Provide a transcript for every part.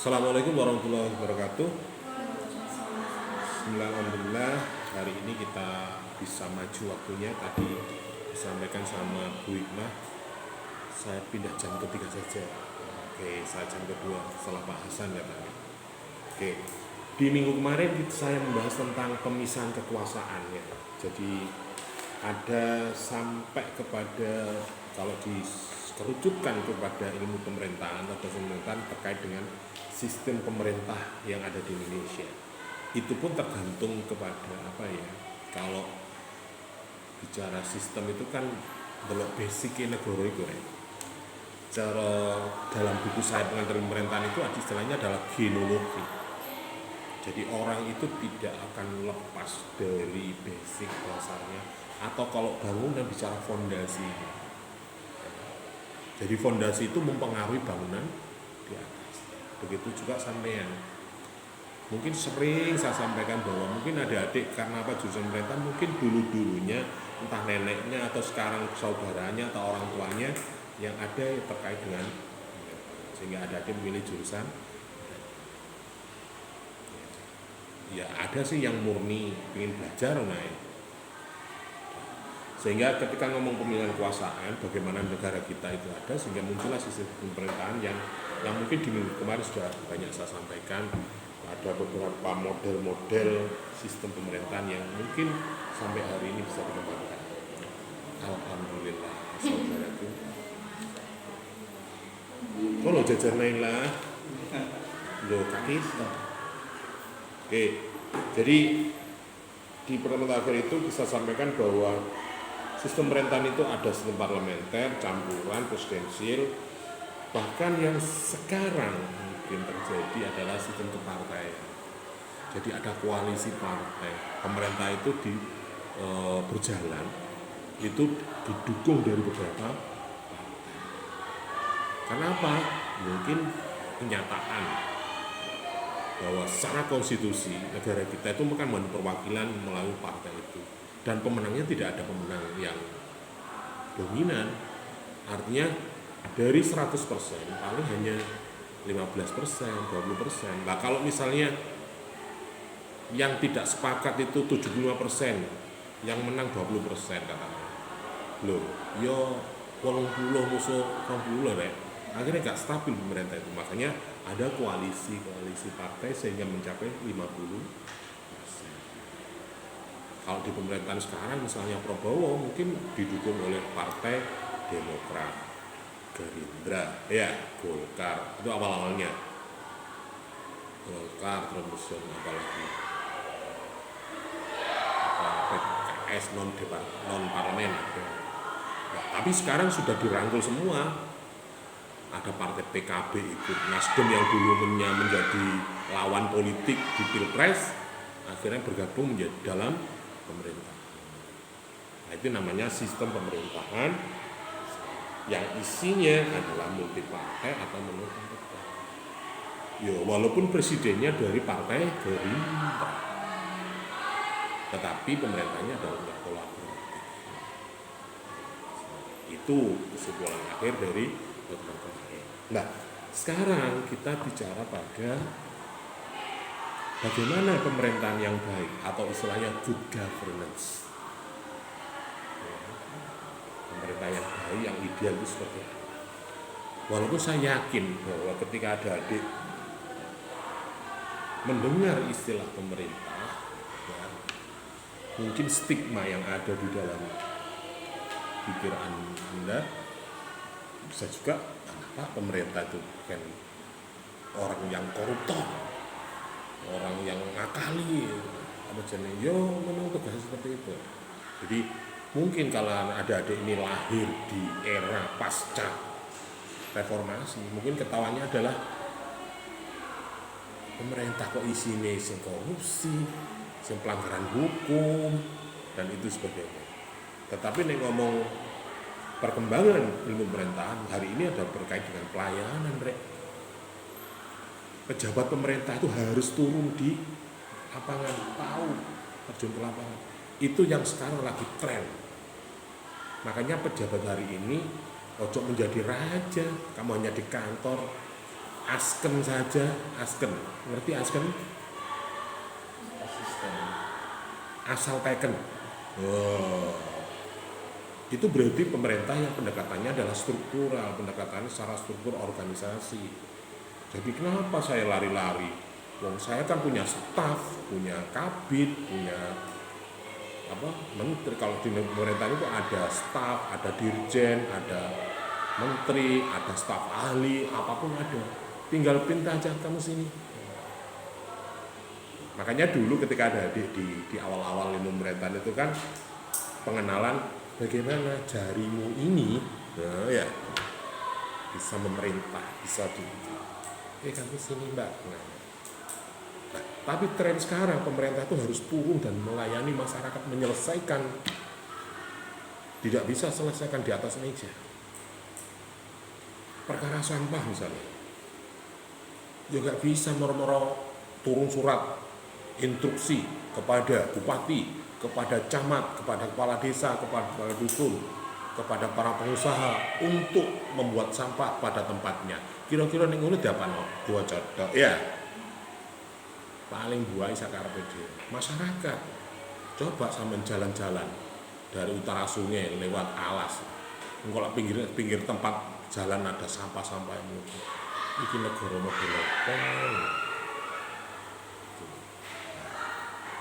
Assalamualaikum warahmatullahi wabarakatuh. Alhamdulillah hari ini kita bisa maju waktunya. Tadi disampaikan sama Bu Hikmah, saya pindah jam ketiga saja. Oke, saya jam kedua setelah Pak Hasan katanya. Oke, di minggu kemarin saya membahas tentang pemisahan kekuasaan ya. Jadi ada sampai kepada, kalau dikerucutkan kepada ilmu pemerintahan atau pemerintahan terkait dengan sistem pemerintah yang ada di Indonesia. Itu pun tergantung kepada apa ya, kalau bicara sistem itu kan delok basicnya negara itu ya. Cara dalam buku saya pengantar pemerintahan itu istilahnya adalah genologi. Jadi orang itu tidak akan lepas dari basic dasarnya, atau kalau bangunan bicara fondasi. Jadi fondasi itu mempengaruhi bangunan di atas. Begitu juga sampean. Mungkin sering saya sampaikan bahwa mungkin ada adik karena apa jurusan pemerintah, mungkin dulu-dulunya entah neneknya atau sekarang saudaranya atau orang tuanya yang ada terkait dengan, sehingga ada adik memilih jurusan. Ya ada sih yang murni ingin belajar naik. Sehingga ketika ngomong pemilihan kekuasaan, bagaimana negara kita itu ada, sehingga muncullah sistem pemerintahan yang mungkin di minggu kemarin sudah banyak saya sampaikan. Ada beberapa model-model sistem pemerintahan yang mungkin sampai hari ini bisa dikembangkan. Alhamdulillah, saudaraku. Kalau jajar lain lah, lo kaki. Oke, jadi di pertemuan akhir itu bisa sampaikan bahwa sistem pemerintahan itu ada sistem parlementer, campuran, presidensial, bahkan yang sekarang mungkin terjadi adalah sistem kepartaian. Jadi ada koalisi partai, pemerintah itu berjalan, itu didukung dari beberapa partai. Kenapa? Mungkin kenyataan bahwa secara konstitusi negara kita itu kan perwakilan melalui partai itu, dan pemenangnya tidak ada pemenang yang dominan. Artinya dari 100% paling hanya 15%, 20%. Nah kalau misalnya yang tidak sepakat itu 75%, yang menang 20% katanya. Loh, yo 80 musuh 20 rek. Akhirnya gak stabil pemerintah itu. Makanya ada koalisi partai sehingga mencapai 50%. Kalau di pemerintahan sekarang misalnya Prabowo mungkin didukung oleh Partai Demokrat, Gerindra, ya Golkar, itu awal-awalnya Golkar, terus apalagi PKS non parlemen. Nah, tapi sekarang sudah dirangkul semua. Ada partai PKB ikut, Nasdem yang dulunya menjadi lawan politik di Pilpres akhirnya bergabung menjadi dalam pemerintah. Nah, itu namanya sistem pemerintahan yang isinya adalah multi partai atau menurut partai. Ya, walaupun presidennya dari partai Gerindra, tetapi pemerintahnya adalah kolaboratif. Itu kesimpulan akhir dari teman-teman. Nah, sekarang kita bicara pada bagaimana pemerintahan yang baik atau istilahnya good governance. Pemerintah yang baik, yang ideal itu seperti apa? Walaupun saya yakin bahwa ketika ada adik mendengar istilah pemerintah, ya, mungkin stigma yang ada di dalam pikiran Anda bisa juga, kenapa pemerintah itu kan orang yang koruptor, orang yang ngakali, apa jenis, yo memang tugasnya seperti itu. Jadi mungkin kalau ada adik ini lahir di era pasca reformasi, mungkin ketawanya adalah pemerintah kok isinya sing korupsi, sing pelanggaran hukum, dan itu sebagainya. Tetapi nih ngomong perkembangan ilmu pemerintahan hari ini ada berkait dengan pelayanan, Rek. Pejabat pemerintah itu harus turun di lapangan, tahu terjun ke lapangan. Itu yang sekarang lagi tren. Makanya pejabat hari ini ojo menjadi raja, kamu hanya di kantor, Asken saja, asken, ngerti asken? asisten. Asal teken. Oh. Itu berarti pemerintah yang pendekatannya adalah struktural, pendekatannya secara struktur organisasi. Jadi kenapa saya lari-lari? Wong saya kan punya staf, punya kabit, punya menteri. Kalau di pemerintah itu ada staf, ada dirjen, ada menteri, ada staf ahli, apapun ada. Tinggal pindah aja kamu sini. Makanya dulu ketika ada di awal-awal ilmu pemerintahan itu kan pengenalan bagaimana jarimu ini, nah, ya bisa memerintah, bisa kamu sini mbak. Nah, tapi tren sekarang pemerintah itu harus turun dan melayani masyarakat, menyelesaikan, tidak bisa selesaikan di atas meja. Perkara sampah misalnya, juga bisa moro-moro turun surat instruksi kepada bupati, kepada camat, kepada kepala desa, kepada dusun, kepada para pengusaha untuk membuat sampah pada tempatnya. Kira-kira ning ngono diapano? Dua codok ya. Paling buai sakarepe dhewe. Masyarakat coba sampean jalan-jalan dari utara sungai lewat alas. Engko lek pinggir tempat jalan ada sampah-sampah yang iki negara model apa?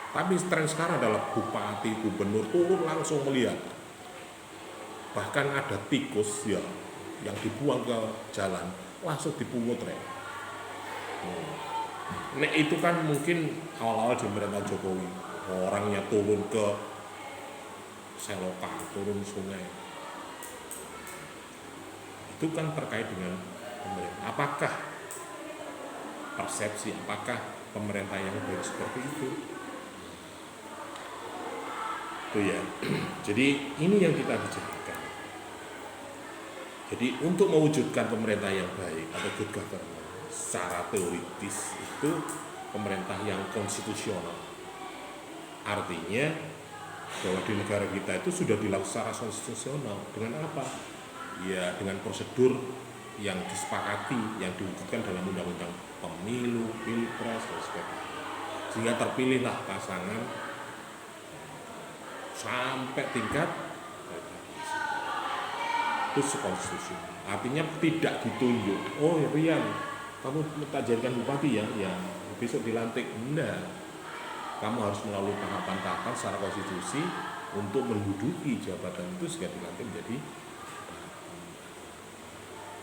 Tapi tren sekarang adalah bupati, gubernur turun langsung melihat. Bahkan ada tikus ya yang dibuang ke jalan langsung dipungut rek. Nek itu kan mungkin awal-awal di pemerintahan Jokowi, orangnya turun ke selokan, turun sungai. Itu kan terkait dengan pemerintah. Apakah persepsi, apakah pemerintah yang baik seperti itu? Itu ya. Jadi ini yang kita bicarakan. Jadi untuk mewujudkan pemerintah yang baik atau good government secara teoritis itu pemerintah yang konstitusional. Artinya bahwa di negara kita itu sudah dilakukan secara konstitusional. Dengan apa? Ya dengan prosedur yang disepakati, yang diwujudkan dalam undang-undang pemilu, pilpres dan sebagainya. Sehingga terpilihlah pasangan sampai tingkat itu konstitusional. Artinya tidak ditunjuk. Oh Rian, kamu tak jadikan bupati ya? Ya besok dilantik. Enggak. Kamu harus melalui tahapan-tahapan secara konstitusi untuk menduduki jabatan itu sehingga dilantik menjadi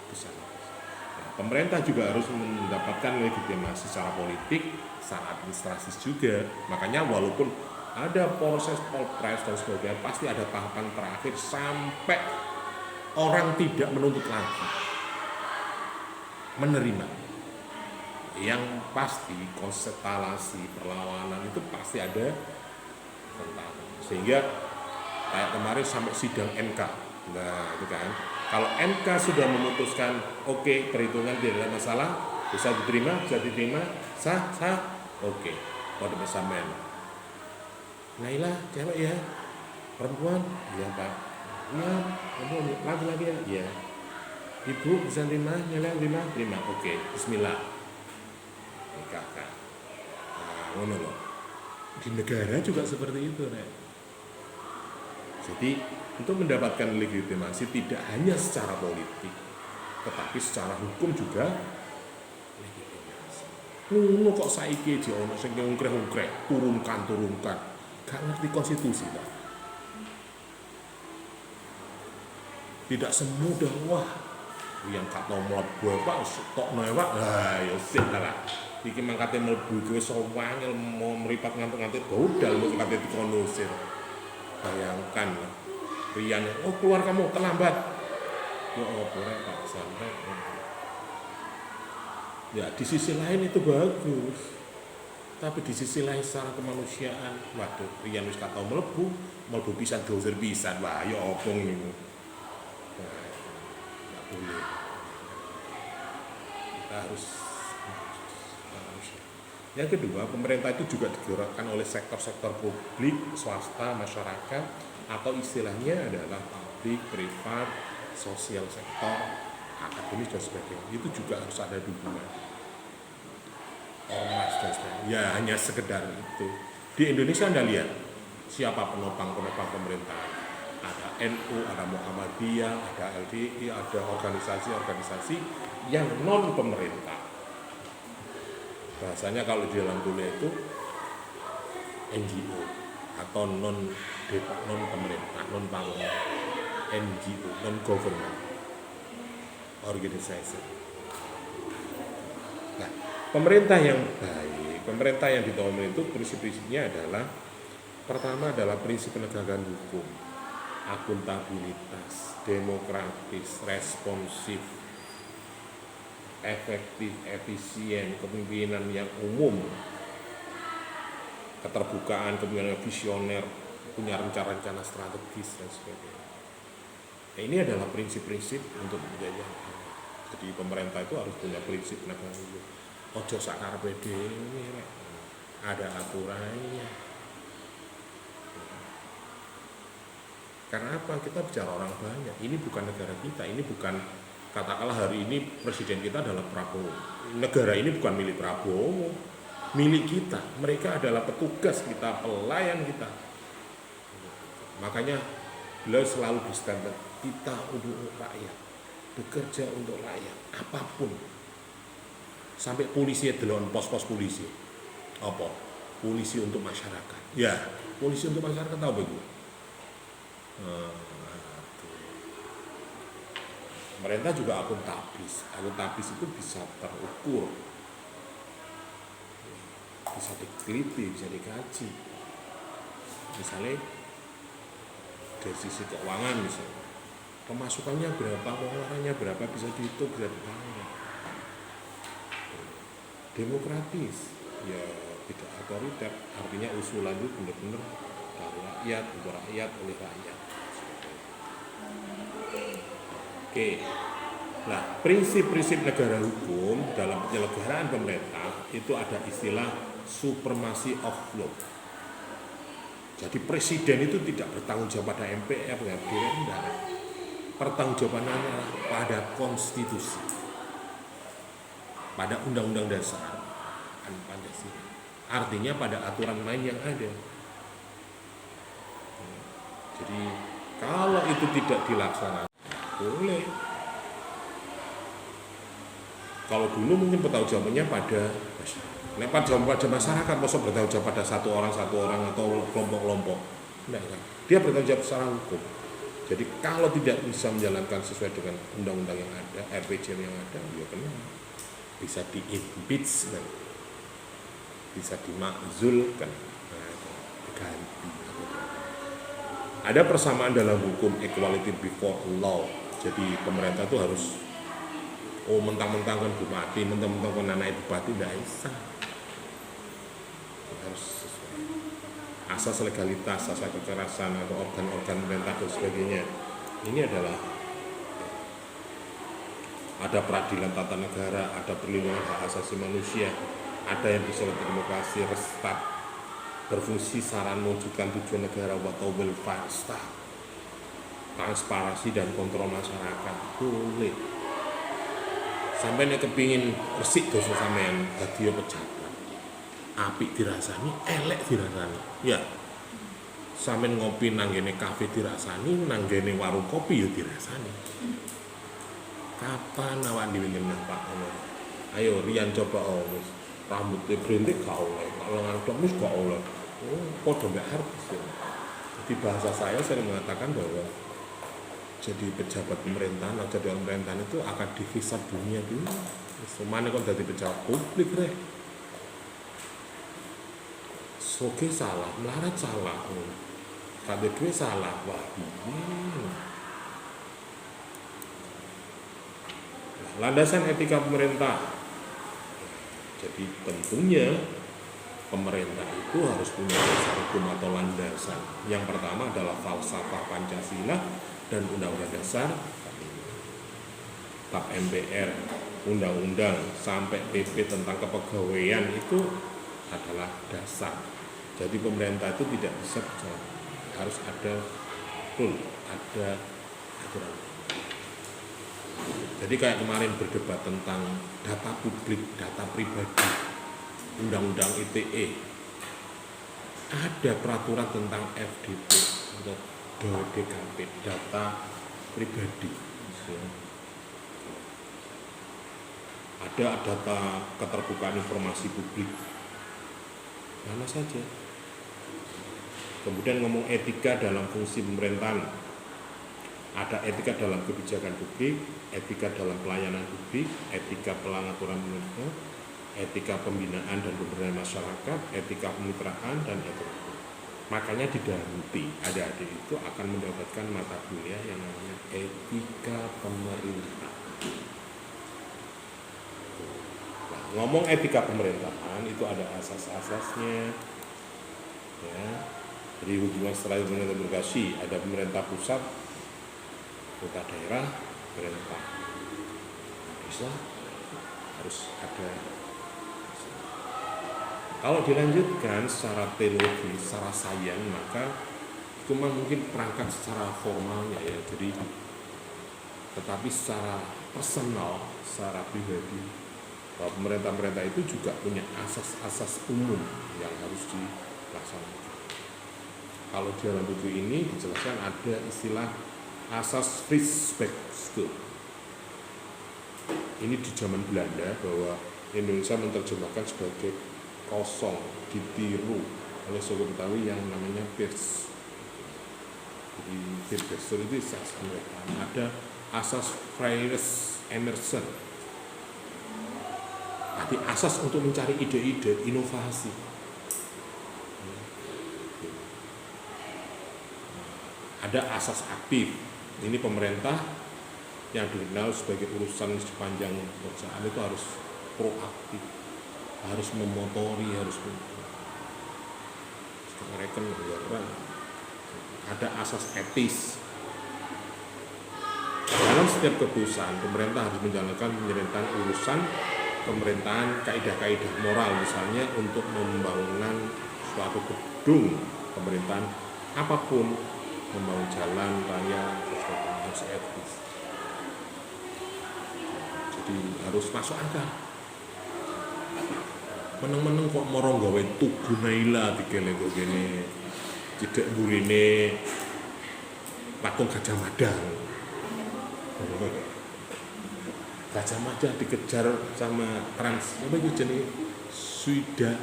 besar. Nah, pemerintah juga harus mendapatkan legitimasi secara politik, secara administratif juga. Makanya walaupun ada proses polpres dan sebagainya, pasti ada tahapan terakhir sampai orang tidak menuntut lagi, menerima. Yang pasti konstelasi perlawanan itu pasti ada tantangan. Sehingga kayak kemarin sampai sidang MK. Nah itu kan, kalau MK sudah memutuskan oke, perhitungan tidak ada masalah, bisa diterima, sah, oke, pada bersamaan. Naila, cewek ya, perempuan, iya pak, iya, perempuan, laki-laki ya, iya. Ibu bisa terima, Naila terima, oke, Bismillah, nikahkan. Nah, ngono loh. Di negara juga seperti itu, Nek. Jadi untuk mendapatkan legitimasi tidak hanya secara politik, tetapi secara hukum juga legitimasi. Ngono kok saiki aja ono sing ngungkreh-ngungkreh, turunkan. Gak ngerti konstitusi tak? Tidak semudah wah yang kata mlebu Pak tok noe Pak. Lah ya sik lah. Iki mangkate mlebu iki wis wangil mau mripat ngantuk-ngantuk budal mung kate dikonusir. Bayangkan Rian, oh keluar kamu terlambat. Ya apa rek Pak sampai. Ya di sisi lain itu bagus. Tapi di sisi lain secara kemanusiaan, waduh, Rian wis kata mlebu pisan doser pisan, wah ya opong niku. Nah, enggak boleh. Kita harus. Yang kedua, pemerintah itu juga digerakkan oleh sektor-sektor publik, swasta, masyarakat, atau istilahnya adalah publik, privat, sosial sektor. akademis dan sebagainya, itu juga harus ada dukungan ormas dan sebagainya. Ya hanya sekedar itu. Di Indonesia Anda lihat siapa penopang-penopang pemerintahan. Ada NU, ada Muhammadiyah, ada LDI, ada organisasi-organisasi yang non pemerintah. Bahasanya kalau di dalam kuliah itu NGO atau non pemerintah, non parlemen, NGO, non government organization. Nah, pemerintah yang baik, pemerintah yang ditolerir itu prinsip-prinsipnya adalah pertama adalah prinsip penegakan hukum, akuntabilitas, demokratis, responsif, efektif, efisien, kepemimpinan yang umum, keterbukaan, kepemimpinan visioner, punya rencana-rencana strategis dan sebagainya. Nah, ini adalah prinsip-prinsip untuk menjadi. Jadi pemerintah itu harus punya prinsip penegakan hukum. Ojo sakarepe dhewe, ada aturannya. Karena apa? Kita bicara orang banyak. Ini bukan negara kita. Ini bukan, katakanlah hari ini presiden kita adalah Prabowo. Negara ini bukan milik Prabowo, milik kita. Mereka adalah petugas kita, pelayan kita. Makanya beliau selalu berstandar kita untuk rakyat, bekerja untuk rakyat, apapun. Sampai polisi delon pos-pos polisi. Apa? Polisi untuk masyarakat. Ya, polisi untuk masyarakat tahu begitu. Pemerintah juga akuntabis. Akuntabis itu bisa terukur, bisa diteliti, bisa dikaji. Misalnya dari sisi keuangan, misalnya pemasukannya berapa, pengeluarannya berapa, bisa dihitung, bisa ditanya. Demokratis, ya tidak otoriter, artinya usulan itu benar-benar dari rakyat, untuk rakyat, oleh rakyat. Oke, nah prinsip-prinsip negara hukum dalam penyelenggaraan pemerintah itu ada istilah supremacy of law. Jadi presiden itu tidak bertanggung jawab pada MPR, ya, tidak. Pertanggungjawabannya pada konstitusi, pada undang-undang dasar Pancasila. Artinya pada aturan main yang ada. Jadi kalau itu tidak dilaksanakan, boleh. Kalau dulu mungkin bertanggung jawabnya pada masyarakat, masa bertanggung jawab pada satu orang atau kelompok-kelompok. Nah, dia bertanggung jawab secara hukum. Jadi kalau tidak bisa menjalankan sesuai dengan undang-undang yang ada, RPJM yang ada, ya kena bisa di-impeachment, bisa dimakzulkan, diganti. Ada persamaan dalam hukum, equality before law. Jadi pemerintah itu harus mentang-mentang kan bupati, mentang-mentang kan anak bupati, tidak bisa. Harus sesuai asas legalitas, asas kekerasan atau organ-organ pemerintah dan sebagainya. Ini adalah ada peradilan tata negara, ada perlindungan hak asasi manusia, ada yang bisa demokrasi, restart, berfungsi saran mewujudkan tujuan negara atau welfare state, transparansi dan kontrol masyarakat, boleh. Sampai nek kepingin resik dosa sampean dadi pejabat, apik dirasani, elek dirasani. Ya. Sampeyan ngopi nang ngene kafe dirasani, nang ngene warung kopi ya dirasani. Kapan awak dhewe ngenah Pak ngono? Ayo Rian coba wis rambutnya berintik gak oleh, lengan klemis gak oleh. Oh, padha mbek artis ya. Jadi bahasa saya sering mengatakan bahwa jadi pejabat pemerintahan atau jadi pemerintahan itu akan dihisab dunia dulu. Semane kok dadi pejabat publik rek. Soge salah, melarat salah. Kade duwe salah, wah ini. Landasan etika pemerintah. Jadi tentunya pemerintah itu harus punya dasar hukum atau landasan. Yang pertama adalah falsafah Pancasila dan Undang-Undang Dasar, bab MPR, undang-undang sampai PP tentang kepegawaian itu adalah dasar. Jadi pemerintah itu tidak bisa berjalan, harus ada rule, ada aturan. Jadi kayak kemarin berdebat tentang data publik, data pribadi, undang-undang ITE, ada peraturan tentang FDP atau DKP, data pribadi. Ada data keterbukaan informasi publik, mana saja. Kemudian ngomong etika dalam fungsi pemerintahan, ada etika dalam kebijakan publik, etika dalam pelayanan publik, etika pengaturan pemerintah, etika pembinaan dan pemberdayaan masyarakat, etika kemitraan, dan etika. Makanya di Danti adik-adik itu akan mendapatkan mata kuliah yang namanya etika pemerintah. Nah, ngomong etika pemerintahan itu ada asas-asasnya, ya. Jadi hubungan strategis dengan demokrasi, ada pemerintah pusat, pemerintah daerah, pemerintah desa, harus ada. Kalau dilanjutkan secara teologi, secara sains, maka itu mungkin perangkat secara formalnya ya. Jadi, tetapi secara personal, secara pribadi, bahwa pemerintah-pemerintah itu juga punya asas-asas umum yang harus dilaksanakan. Kalau di dalam buku ini dijelaskan ada istilah asas Vrijsbeekstijl. Ini di zaman Belanda bahwa Indonesia menerjemahkan sebagai kosong, ditiru oleh suku Betawi yang namanya Pirs. Jadi Vrijsbeekstijl itu ada asas Freires Emerson. Jadi asas untuk mencari ide-ide inovasi. Ada asas aktif. Ini pemerintah yang dikenal sebagai urusan sepanjang perusahaan itu harus proaktif, harus memotori, harus mereka. Ada asas etis. Dalam setiap keputusan, pemerintah harus menjalankan penyelenggaraan urusan pemerintahan, kaidah-kaidah moral, misalnya untuk pembangunan suatu gedung pemerintahan apapun, membangun jalan raya, harus etis. Jadi harus masuk akal. Meneng-meneng kok moro gawe Tugu Naila dikele kok gini, cedek burine patung Gajah Mada. Gajah Mada dikejar sama Trans, apa itu jenis Suida.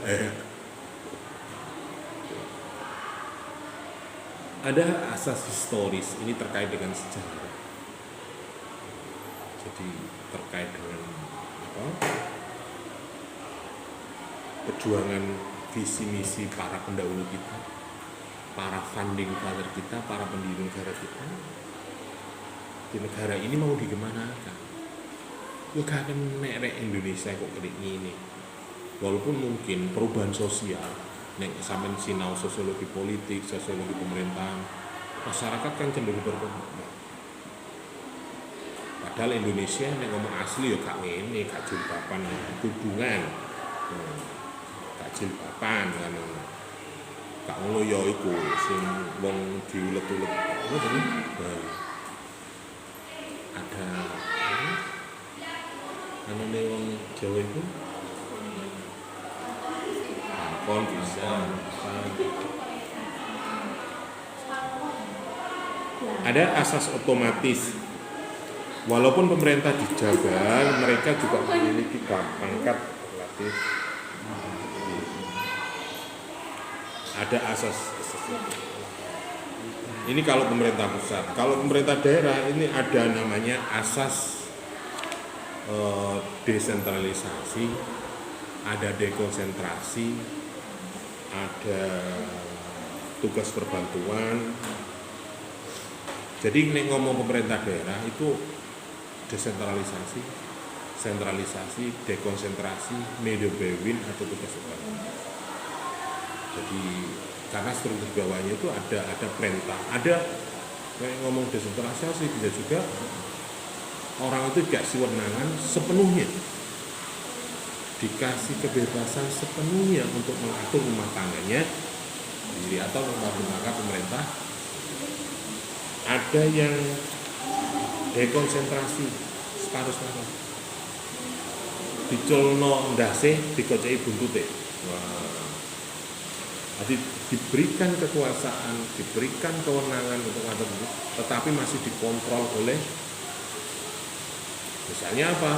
Ada asas historis, ini terkait dengan sejarah. Jadi terkait dengan perjuangan visi misi para pendahulu kita, para founding father kita, para pendiri negara kita. Di negara ini mau digimanakan? Ya kan nek Indonesia kok kayak gini. Walaupun mungkin perubahan sosial, nek sampean sinau sosiologi politik, sosiologi pemerintahan, masyarakat kan cenderung berkembang. Padahal Indonesia nek ngomong asli ya gak ngene, gak jilbaban, hubungan. Gak jilbaban kan. Gak ngono ya iku sing wong diulet-ulet. Apa tadi? Ada ane wong Jawa itu kon bisa ada asas otomatis. Walaupun pemerintah dijaga, mereka juga memiliki pangkat relatif. Ada asas. Ini kalau pemerintah pusat. Kalau pemerintah daerah ini ada namanya asas desentralisasi, ada dekonsentrasi, ada tugas perbantuan. Jadi nek ngomong pemerintah daerah itu desentralisasi, sentralisasi, dekonsentrasi, medebewin atau tugas perbantuan. Jadi karena struktur bawahnya itu ada perintah, ada kayak ngomong desentralisasi bisa juga orang itu dikasih kewenangan sepenuhnya, dikasih kebebasan sepenuhnya untuk mengatur rumah tangganya sendiri atau menggunakan pemerintah. Ada yang dekonsentrasi separuh diculno ndase dikoceki buntute. Wah. Jadi diberikan kekuasaan, diberikan kewenangan untuk ngatur itu, tetapi masih dikontrol oleh, misalnya apa?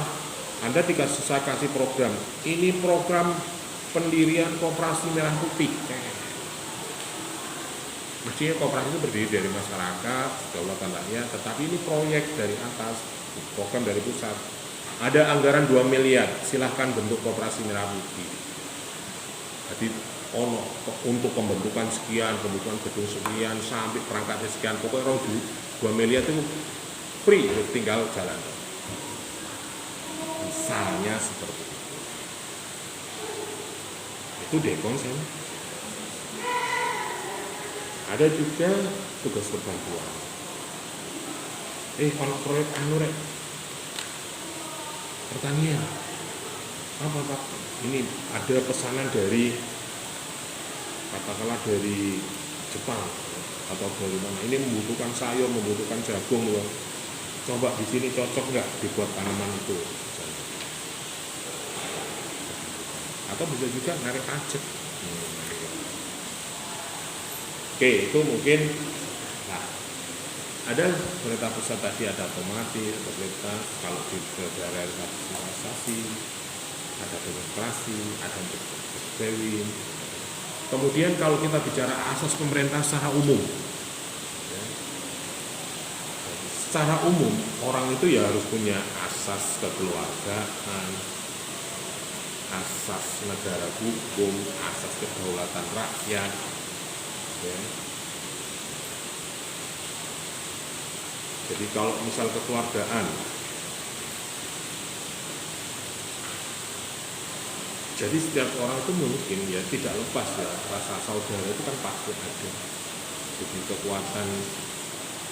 Anda saya kasih program, ini program pendirian Koperasi Merah Putih. Mestinya koperasi itu berdiri dari masyarakat, kedaulatan rakyat, tetapi ini proyek dari atas, program dari pusat. Ada anggaran 2 miliar, silahkan bentuk Koperasi Merah Putih. Jadi untuk pembentukan sekian, pembentukan gedung sekian, sampai perangkatnya sekian, pokoknya 2 miliar itu free, tinggal jalan. Misalnya seperti itu dekonsen. Ada juga tugas perbantuan. Kalau proyek rek pertanian apa Pak? Ini ada pesanan dari katakanlah dari Jepang atau dari mana? Ini membutuhkan sayur, membutuhkan jagung loh. Coba di sini cocok nggak dibuat tanaman itu? Atau bisa juga narik pajak. Oke, itu mungkin. Nah, ada pemerintah pusat tadi, ada otomatis, pemerintah kalau di daerah realisasi, ada demokrasi, ada Dewi. Kemudian kalau kita bicara asas pemerintah secara umum, ya, secara umum orang itu ya harus punya asas kekeluargaan, asas negara hukum, asas kedaulatan rakyat. Ya. Jadi kalau misal kekeluargaan, jadi setiap orang itu mungkin ya tidak lepas ya rasa saudara itu kan pasti ada. Jadi kekuatan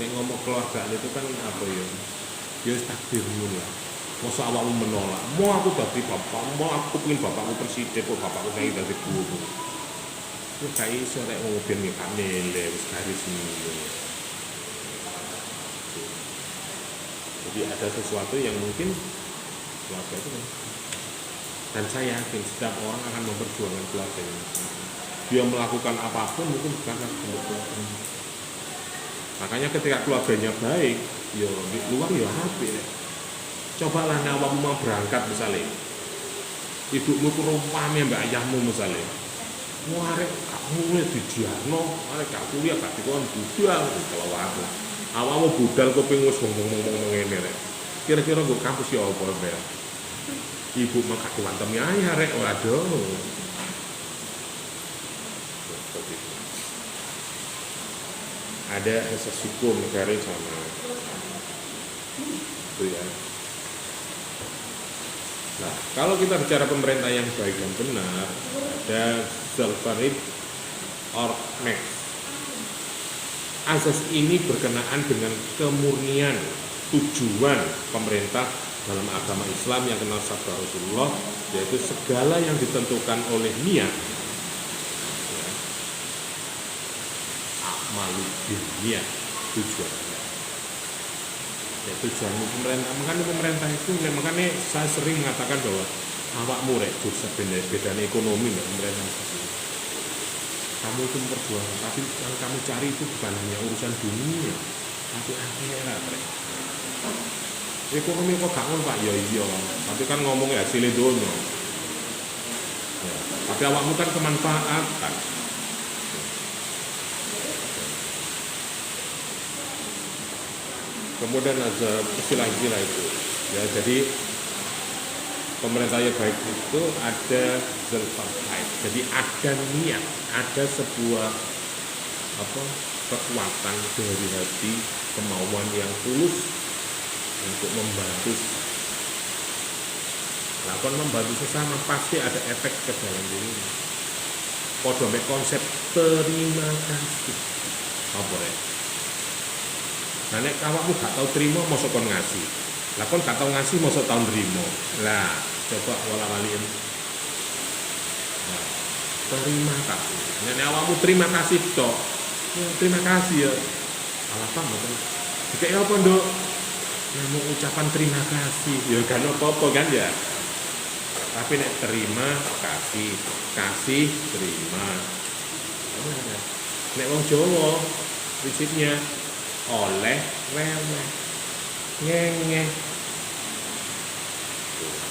yang ngomong keluargaan itu kan apa ya? Ya takdirmu lah. Masa awakmu menolak, mau aku dadi bapak, mau aku pengen bapakku presiden, kok bapakku kayak dadi guru. Itu kayak iso rek ngobin mikak mele wis garis ini. Jadi ada sesuatu yang mungkin keluarga itu kan. Dan saya yakin setiap orang akan memperjuangkan keluarganya. Dia melakukan apapun mungkin karena keluarganya. Makanya ketika keluarganya baik, ya di luar ya apik. Cobalah awakmu mau berangkat misalnya, ibumu ku rumpame mbak ayahmu misalnya, arek kamu mulai didiano, arek gak kuliah gak dikon budal kalau awakmu budal keping wis ngomong ngene rek. Kira-kira nggo kampus ya apa mbak? Ibu maka diwantemi ae arek waduh. Ada asas hukum negara sama itu ya. Nah, kalau kita bicara pemerintah yang baik dan benar, ada self-farid or next. Asas ini berkenaan dengan kemurnian tujuan pemerintah dalam agama Islam yang kenal sabda Rasulullah, yaitu segala yang ditentukan oleh niat, ya, akmalu niat tujuan. Ya tujuanmu pemerintah, makanya pemerintah itu, makanya saya sering mengatakan bahwa awakmu rek bedanya ekonomi ya pemerintah itu. Kamu itu memperjuangkan, tapi yang kamu cari itu bukan hanya urusan dunia, tapi akhirat rek. Ekonomi kok gak ngono Pak? Ya iya, tapi kan ngomongnya hasilnya donya. Ya, tapi awakmu kan kemanfaatan. Kemudian ada istilah-istilah itu ya, jadi pemerintah yang baik itu ada zelfahid, jadi ada niat, ada sebuah kekuatan dari hati, kemauan yang tulus untuk membantu. Lakukan membantu sesama pasti ada efek ke dalam diri. Podo mek konsep terima kasih apa ya? Nah, nek awakmu gak tau terima, mosok kon ngasih. Lah kon gak tau ngasih, mosok tau nrimo. Lah, coba wala-waliin. Nah, terima kasih. Nek awakmu terima kasih tok. Ya, terima kasih ya. Alasan mboten. Dikek apa, Nduk? Nemu ucapan terima kasih ya kan apa-apa kan ya, tapi nek terima kasih, kasih terima. Nek wong Jawa prinsipnya oleh weweh ngenge.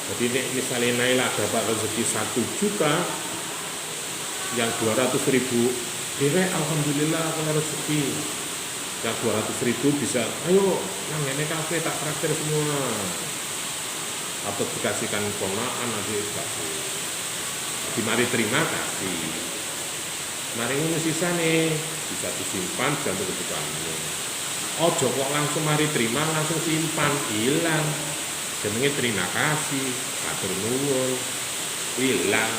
Jadi nek misalnya Naila dapat rezeki 1 juta, yang 200.000 dewek alhamdulillah kena rezeki, yang 200.000 bisa ayo nang ngene kafe tak traktir semua, atau dikasihkan ponakan nanti kasih. Di mari terima kasih, mari ngono sisane bisa disimpan jam kebutuhanmu. Ojo kok langsung mari terima langsung simpan, hilang. Jenenge terima kasih, matur nuwun, hilang.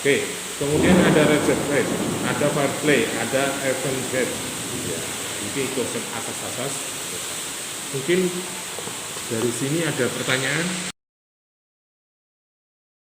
Oke, kemudian ada reserve, ada fireplay, ada event bed. Ya, ini konsep asas-asas. Mungkin dari sini ada pertanyaan.